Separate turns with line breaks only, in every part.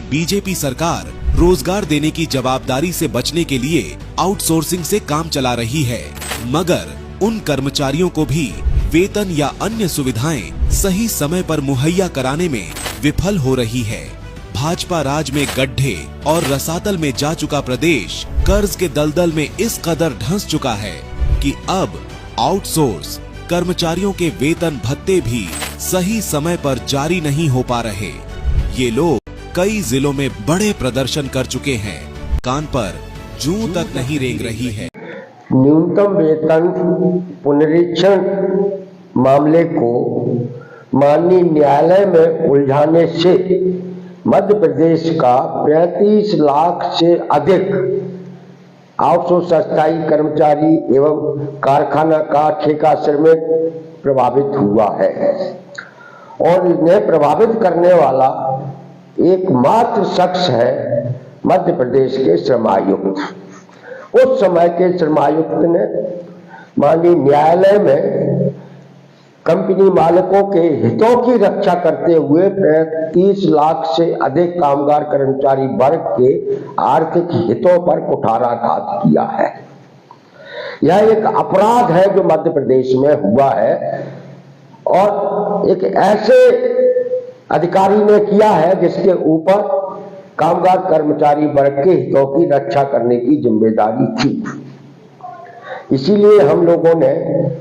BJP सरकार रोजगार देने की जवाबदारी से बचने के लिए आउटसोर्सिंग से काम चला रही है, मगर उन कर्मचारियों को भी वेतन या अन्य सुविधाएं सही समय पर मुहैया कराने में विफल हो रही है। भाजपा राज में गड्ढे और रसातल में जा चुका प्रदेश कर्ज के दलदल में इस कदर धंस चुका है कि अब आउटसोर्स कर्मचारियों के वेतन भत्ते भी सही समय पर जारी नहीं हो पा रहे। ये लोग कई जिलों में बड़े प्रदर्शन कर चुके हैं। कान पर जूं तक नहीं रेंग रही है।
न्यूनतम वेतन पुनरीक्षण मामले को माननीय न्यायालय में उलझाने से मध्य प्रदेश का 35 लाख से अधिक आउटसोर्स अस्थायी कर्मचारी एवं कारखाना का ठेका श्रमिक प्रभावित हुआ है और इन्हें प्रभावित करने वाला एकमात्र शख्स है मध्य प्रदेश के श्रम आयुक्त। उस समय के श्रम आयुक्त ने माननीय न्यायालय में कंपनी मालिकों के हितों की रक्षा करते हुए 35 लाख से अधिक कामगार कर्मचारी वर्ग के आर्थिक हितों पर कुठाराघात किया है। यह एक अपराध है जो मध्य प्रदेश में हुआ है और एक ऐसे अधिकारी ने किया है जिसके ऊपर कामगार कर्मचारी वर्ग के हितों की रक्षा करने की जिम्मेदारी थी। इसीलिए हम लोगों ने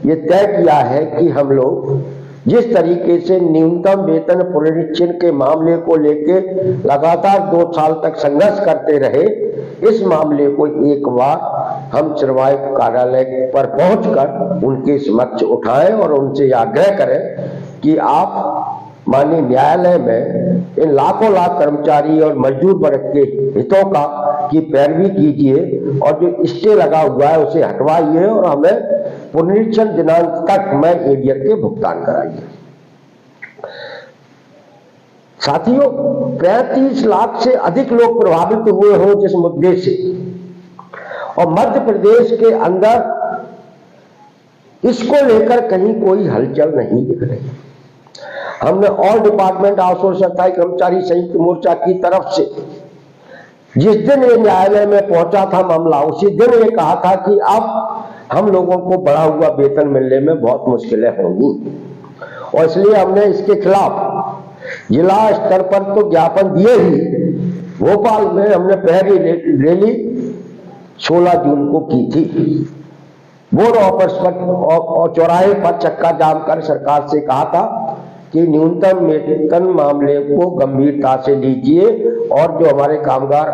ये तय किया है कि हम लोग जिस तरीके से न्यूनतम वेतन पुनरीक्षण के मामले को लेकर लगातार 2 साल तक संघर्ष करते रहे, इस मामले को एक बार हम श्रम आयुक्त कार्यालय पर पहुंचकर उनके समक्ष उठाएं और उनसे आग्रह करें कि आप माननीय न्यायालय में इन लाखों लाख कर्मचारी और मजदूर वर्ग के हितों की पैरवी कीजिए और जो स्टे लगा हुआ है उसे हटवाइए और हमें पुनरीक्षण दिनांक तक में एरियर के भुगतान कराइए। साथियों, 35 लाख से अधिक लोग प्रभावित हुए हो जिस मुद्दे से, और मध्य प्रदेश के अंदर इसको लेकर कहीं कोई हलचल नहीं दिख रही। हमने ऑल डिपार्टमेंट आउटसोर्स अस्थायी कर्मचारी संयुक्त मोर्चा की तरफ से जिस दिन ये न्यायालय में पहुंचा था मामला, उसी दिन ये कहा था कि अब हम लोगों को बढ़ा हुआ वेतन मिलने में बहुत मुश्किलें होंगी और इसलिए हमने इसके खिलाफ जिला स्तर पर तो ज्ञापन दिए ही, भोपाल में हमने पहली रैली 16 जून को की थी। बोर्ड ऑफिस पर और चौराहे पर चक्का जाम कर सरकार से कहा था कि न्यूनतम वेतन मामले को गंभीरता से लीजिए और जो हमारे कामगार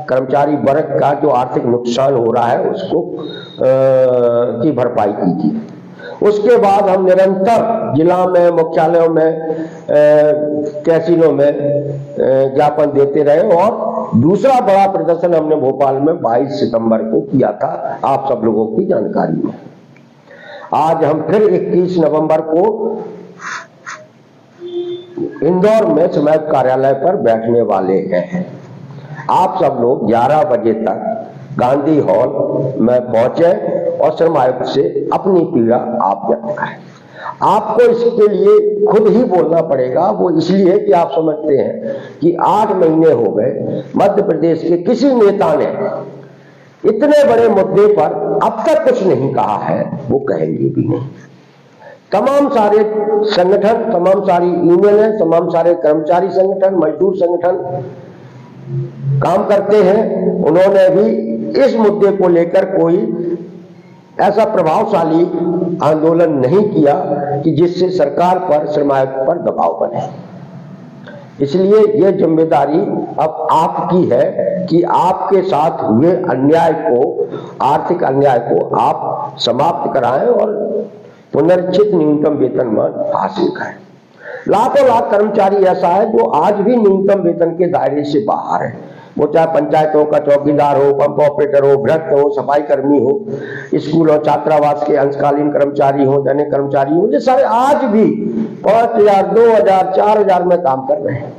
कर्मचारी वर्ग का जो आर्थिक नुकसान हो रहा है उसको की भरपाई कीजिए। उसके बाद हम निरंतर जिला में, मुख्यालयों में, तहसीलों में ज्ञापन देते रहे और दूसरा बड़ा प्रदर्शन हमने भोपाल में 22 सितंबर को किया था, आप सब लोगों की जानकारी में। आज हम फिर 21 नवंबर को इंदौर में श्रम आयुक्त कार्यालय पर बैठने वाले हैं। आप सब लोग 11 बजे तक गांधी हॉल में पहुंचे और श्रम आयुक्त से अपनी पीड़ा आप व्यक्त करें। आपको इसके लिए खुद ही बोलना पड़ेगा, वो इसलिए कि आप समझते हैं कि 8 महीने हो गए मध्य प्रदेश के किसी नेता ने इतने बड़े मुद्दे पर अब तक कुछ नहीं कहा है, वो कहेंगे भी नहीं। तमाम सारे संगठन, तमाम सारी यूनियन, तमाम सारे कर्मचारी संगठन, मजदूर संगठन काम करते हैं, उन्होंने भी इस मुद्दे को लेकर कोई ऐसा प्रभावशाली आंदोलन नहीं किया कि जिससे सरकार पर, श्रम आयुक्त पर दबाव बने। इसलिए यह जिम्मेदारी अब आपकी है कि आपके साथ हुए अन्याय को, आर्थिक अन्याय को आप समाप्त कराएं और पुनरीक्षित न्यूनतम वेतनमान हासिल करें। लाखों लाख कर्मचारी ऐसा है जो आज भी न्यूनतम वेतन के दायरे से बाहर है। वो चाहे पंचायतों का चौकीदार हो, पंप ऑपरेटर हो, भ्रष्ट हो, सफाई कर्मी हो, स्कूल और छात्रावास के अंशकालीन कर्मचारी हो, दैनिक कर्मचारी हो, ये सारे आज भी 5000, 2000, 4000 में काम कर रहे हैं।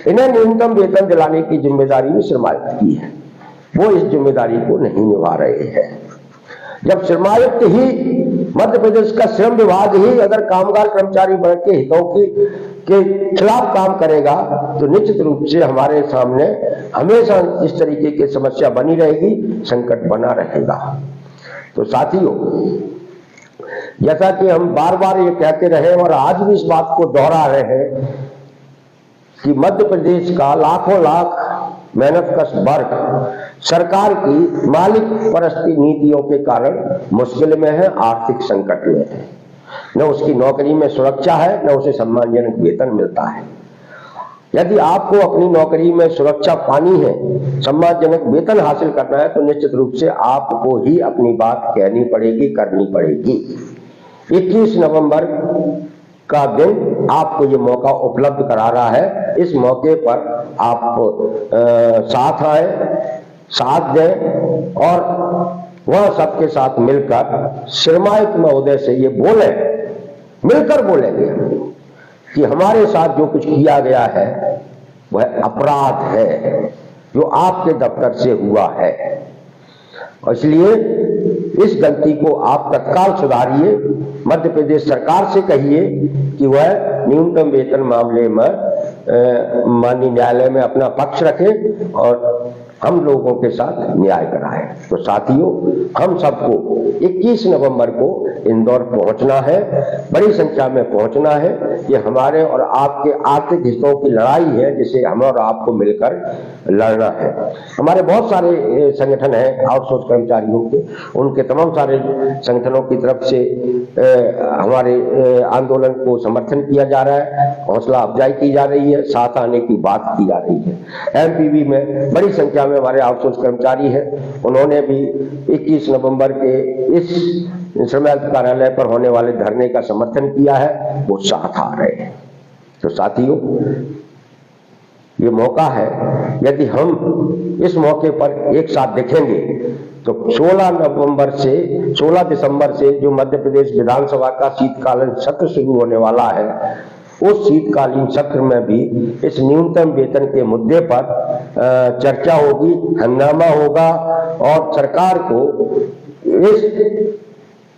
इन्हें न्यूनतम वेतन दिलाने की जिम्मेदारी भी श्रम आयुक्त की है, वो इस जिम्मेदारी को नहीं निभा रहे हैं। जब श्रम आयुक्त ही मध्य प्रदेश का श्रम विभाग ही अगर कामगार कर्मचारी वर्ग के हितों के खिलाफ काम करेगा तो निश्चित रूप से हमारे सामने हमेशा इस तरीके की समस्या बनी रहेगी, संकट बना रहेगा। तो साथियों, जैसा कि हम बार बार ये कहते रहे और आज भी इस बात को दोहरा रहे हैं कि मध्य प्रदेश का लाखों लाख मेहनतकश वर्ग सरकार की मालिक परस्ती नीतियों के कारण मुश्किल में है, आर्थिक संकट में है। न उसकी नौकरी में सुरक्षा है, न उसे सम्मानजनक वेतन मिलता है। यदि आपको अपनी नौकरी में सुरक्षा पानी है, सम्मानजनक वेतन हासिल करना है, तो निश्चित रूप से आपको ही अपनी बात कहनी पड़ेगी, करनी पड़ेगी। 21 नवंबर का दिन आपको ये मौका उपलब्ध करा रहा है। इस मौके पर आप साथ आए, साथ दें और वह सबके साथ मिलकर श्रमायुक्त महोदय से ये बोले, मिलकर बोलेंगे कि हमारे साथ जो कुछ किया गया है वह अपराध है जो आपके दफ्तर से हुआ है, और इसलिए इस गलती को आप तत्काल सुधारिए। मध्य प्रदेश सरकार से कहिए कि वह न्यूनतम वेतन मामले में माननीय न्यायालय में अपना पक्ष रखे और हम लोगों के साथ न्याय कराएं। तो साथियों, हम सबको 21 नवंबर को इंदौर पहुंचना है, बड़ी संख्या में पहुंचना है। ये हमारे और आपके आर्थिक हितों की लड़ाई है जिसे हम और आपको मिलकर लड़ना है। हमारे बहुत सारे संगठन हैं आउटसोर्स कर्मचारियों के, उनके तमाम सारे संगठनों की तरफ से हमारे आंदोलन को समर्थन किया जा रहा है, हौसला अफजाई की जा रही है, साथ आने की बात की जा रही है। एमपीवी में बड़ी संख्या में हमारे आउटसोर्स कर्मचारी हैं, उन्होंने भी 21 नवंबर के इस श्रमायुक्त कार्यालय पर होने वाले धरने का समर्थन किया है, वो साथ आ रहे हैं। तो साथियों, ये मौका है, यदि हम इस मौके पर एक साथ दिखेंगे तो 16 दिसंबर से जो मध्य प्रदेश विधानसभा का शीतकालीन सत्र शुरू होने वाला है, उस शीतकालीन सत्र में भी इस न्यूनतम वेतन के मुद्दे पर चर्चा होगी, हंगामा होगा और सरकार को इस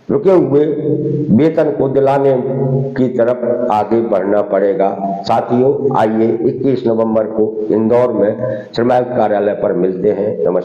रुके हुए वेतन को दिलाने की तरफ आगे बढ़ना पड़ेगा। साथियों, आइए 21 नवंबर को इंदौर में श्रमायुक्त कार्यालय पर मिलते हैं। नमस्कार।